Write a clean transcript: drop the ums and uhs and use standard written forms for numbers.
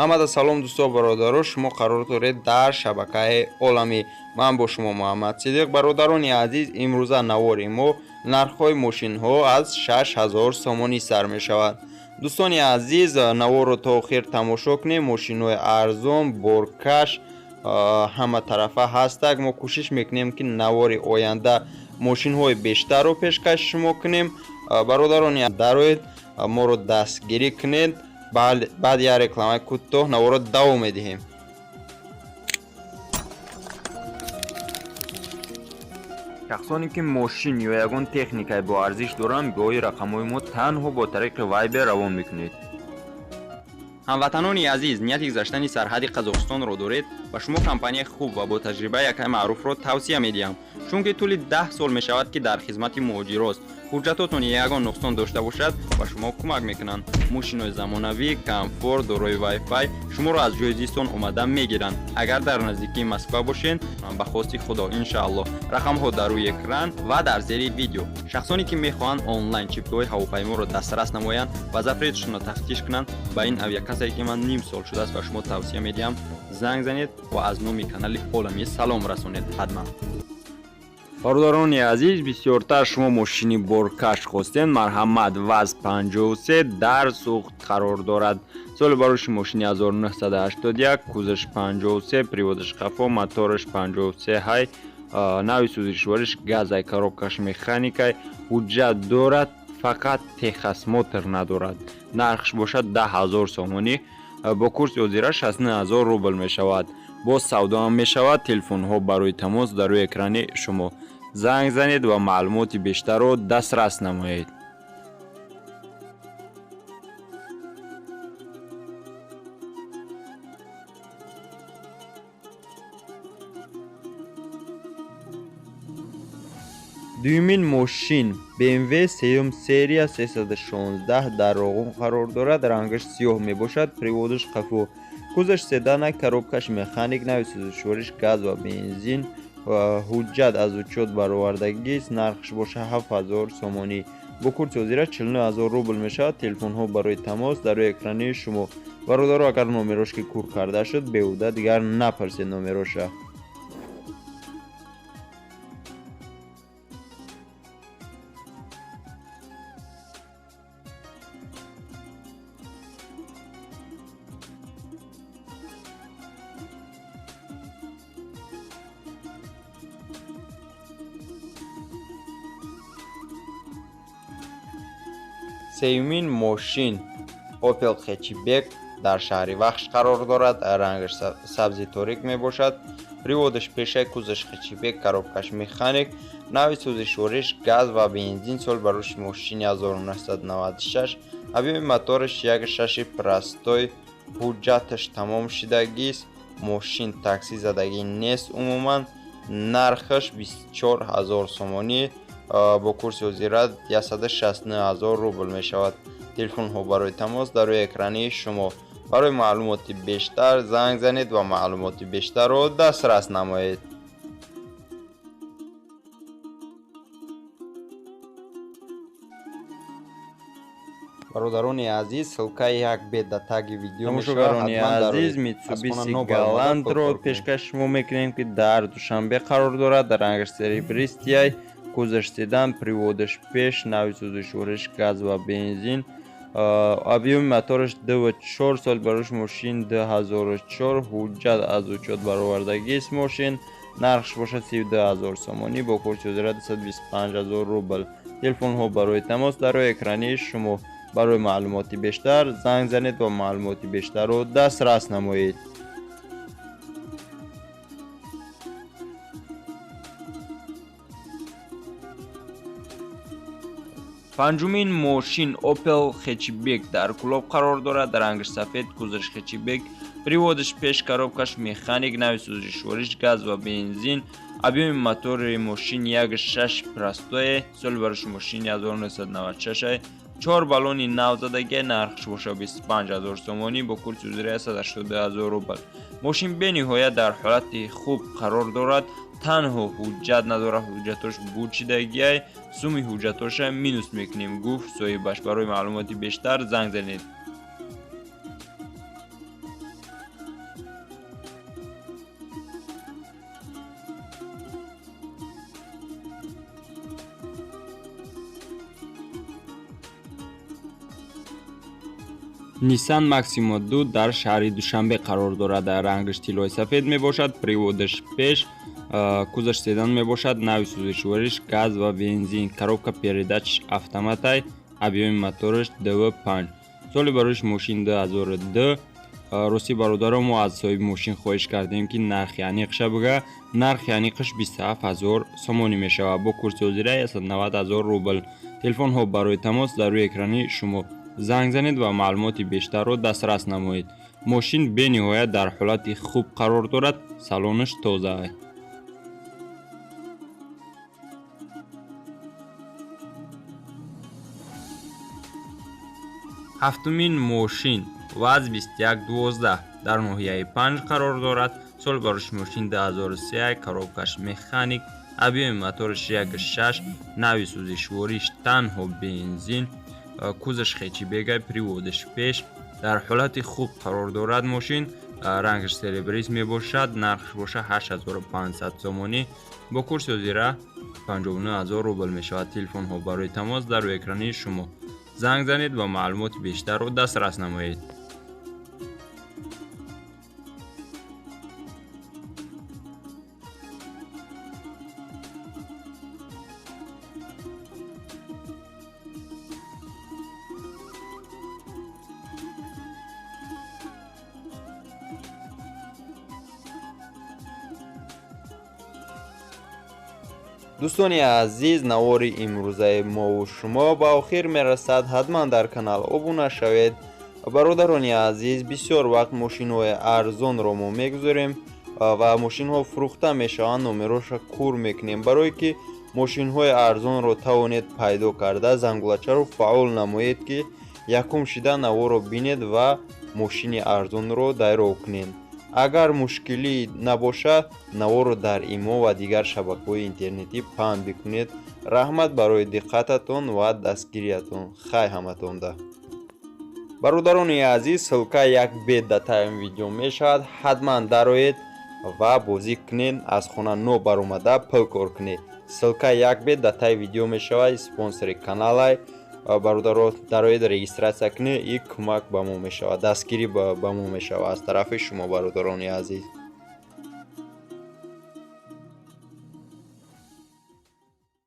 ҳамада салом дӯсто бародаро, шумо қарор доред дар шабакаи оламӣ. Ман бо шумо Муҳаммад Сидиқ. Бародарони азиз, имрӯза навори мо нархҳои мошинҳо аз 6000 сомонӣ сар мешавад. дӯстони азиз, наворро то охир тамошо кунем. мошинҳои арзон, боркаш, ҳама тарафа ҳастак. мо кӯшиш мекунем ки навори оянда мошинҳои бештарро пешкаш шумо кунем. бародарони дароед моро дастгирӣ кунед. баъд як рекламаи кӯтоҳ наворро давом медиҳем. шахсоне ки мошин ё ягон техникаи бо арзиш доранд, биҳои рақамҳои мо танҳо бо тариқи Viber равон мекунед. ҳамватанони азиз, нияти гузаштани сарҳади Қазоқистонро доред ва шумо компанияи хуб ва бо таҷрибаи якай маъруфро тавсия медиҳам, чунки тӯли 10 сол мешавад ки дар хизмати муҳоҷирост. ҳуҷҷатотон ягон нуқсон дошта бошад ва шумо кӯмак мекунанд. мошинҳои замонавӣ, комфорт, дорои Wi-Fi шуморо аз ҷои зистон омада мегиранд. агар дар наздикии Москва бошед, ба хости худо иншаалло. рақамҳо дар рӯи экран ва дар зери видео. шахсоне ки мехоҳанд онлайн чиптҳои ҳавопайморо дастрас намоянд ва запреташонро тафтиш кунанд, ба ин авиакасае ки ман ним сол шудааст ва шумо тавсия медиҳам, занг занед ва аз номи канали Оламӣ салом расонед. ҳатман. бародарони азиз, бисёртар шумо мошини боркаш хостед. марҳамат ВАЗ 53 дар сӯхт қарор дорад. соли барӯши мошини 1981, кузаш 53, приводаш қафо, мотораш 53 ҳай, нави сӯзишвориш газай, коробкаш механикай, ҳуҷҷат дорад, фақат техосмотр надорад. нархш бошад 10000 сомонӣ, бо курси ҳозира 69000 рубл мешавад. боз савдо ҳам мешавад. телефонҳо барои тамос дар рӯи экрани шумо. занг занед ва маълумоти бештарро дастрас намоед. дуюмин мошин BMW сеюм серия 316 дар оғун қарор дорад. рангаш сиёҳ мебошад. приводаш қафо, кузаш седана, коробкаш механик, нави сӯзишвориш газ ва бензин, ҳуҷҷат аз учёт баровардагист. нархш боша 7000 сомонӣ, бо курси ҳозира 49000 рубл мешавад. телефонҳо барои тамос дар рӯи экрани шумо. бародаро, агар номерош ки кур карда шуд, беҳуда дигар напарсед номероша. сеюмин мошин Opel Hatchback дар шаҳри Вахш қарор дорад. рангаш сабзи торик мебошад. приводаш пешай, кузаш Hatchback, коробкаш механик, нави сӯзишвориш газ ва бензин. сол барӯши мошини 1996, объеми мотораш 1.6 простой, ҳуҷҷаташ тамом шудагист. мошин такси задагӣ нест умуман. нархаш 24000 сомонӣ, бо курси ҳозира 169000 рубл мешавад. телефонҳо барои тамос дар рӯи экрани шумо. барои маълумоти бештар занг занед ва маълумоти бештарро дастрас намоед. бародарони азиз, ссилкаи як беда-таги видео тамошогарони азиз, Mitsubishi Galantро пешкаш шумо мекунем ки дар Душанбе қарор дорад. рангаш серебристияй, кузаш седан, приводаш пеш, нави сӯзишвориш газ ва бензин, объеми мотораш 2.4, соли барӯши мошин 2004, ҳуҷҷат аз учёт баровардагист. мошин нархш бошад 32000 сомонӣ, бо курси ҳозира 225000 рубл. телефонҳо барои тамос дар рӯи экрани шумо. барои маълумоти бештар занг занед ва маълумоти бештарро дастрас намоед. панҷумин мошин Opel Hatchback дар кӯлоб қарор дорад. рангаш сафед, кузаш Hatchback, приводаш пеш, коробкаш механик, нави сӯзишвориш газ ва бензин, объеми мотори мошин 1.6 простое, соли барӯши мошини 1996, 4 баллони навзадагӣ. нархш боша 25000 сомонӣ, бо курси ҳозира 182000 рубл. мошин бениҳоят дар ҳолати хуб қарор дорад. танҳо ҳуҷҷат надорад. ҳуҷҷатош бучидагиай, суми ҳуҷҷатоша минус мекунем, гуфт соҳибаш. барои маълумоти бештар занг занед. نیسان ماکسیمو 2 در شهر دوشنبه قرار دارد. رنگش طلای سفید می باشد. پریودش پیش کوزش سیدان می باشد. نوع سوزشوارش گاز و بنزین. коробка передач автомат. объем моторش 2.5. سال بروش ماشین 2002. روسی برادرم و از صاحب ماشین خواهش کردیم که نرخ یعنیقش بگه. نرخ یعنیقش 27000 سومانی می شود. با کورس وزیره 190000 روبل. تلفن ها برای تماس در روی اکرانی شما زنگ زنید و معلومات بیشتر را دسترس نمایید. ماشین به نهایت در حالت خوب قرار دارد. سالنش تازه است. هفتمین ماشین واز 2112 در ناحیه 5 قرار دارد. سال بروش ماشین 2003. коробкаш مکانیک. объем моторش 1.6. نوع سوزشواریش تنها بنزین. کوزش خیچی بگه. پریودش پیش در حالت خوب قرار دارد. ماشین رنگش سلبریز می باشد. نرخش باشه 8500 سومانی. با کورس زیره 59000 روبل می شود. تلفن ها برای تماس در روی اکرانی شما زنگ زنید و معلومات بیشتر رو دسترس نمایید. دوستان عزیز، نوار امروزه ما و شما با آخر میرسد. حتما در کانال ابونه شوید. برادران عزیز، بسیار وقت ماشین های ارزان را ما میگذاریم و ماشین ها فروخته میشوند. نمرش کور میکنیم. برای که ماشین های ارزان را توانید پیدا کرده، زنگولچه رو فعال نمایید که یکم شده نوار را بینید و ماشین ارزان را دایره کنید. اگر مشکلی نباشه نوار رو در ایمو و دیگر شبکه‌های اینترنتی پهن بکنید. رحمت برای دقتتون و دستگیریتون. خیر همتون ده. برادران عزیز، سلکه یک بیت در تایم ویدیو می شود. حتما درآیید و بازی کنید. از خانه نو بر اومده پل کار کنید. سلکه یک بیت در تایم ویدیو می شود. اسپانسر کانال برادران درآیید رجیستراسیون کنید. این کمک به ما می شود. دستگیری به ما می شود از طرف شما برادران عزیز.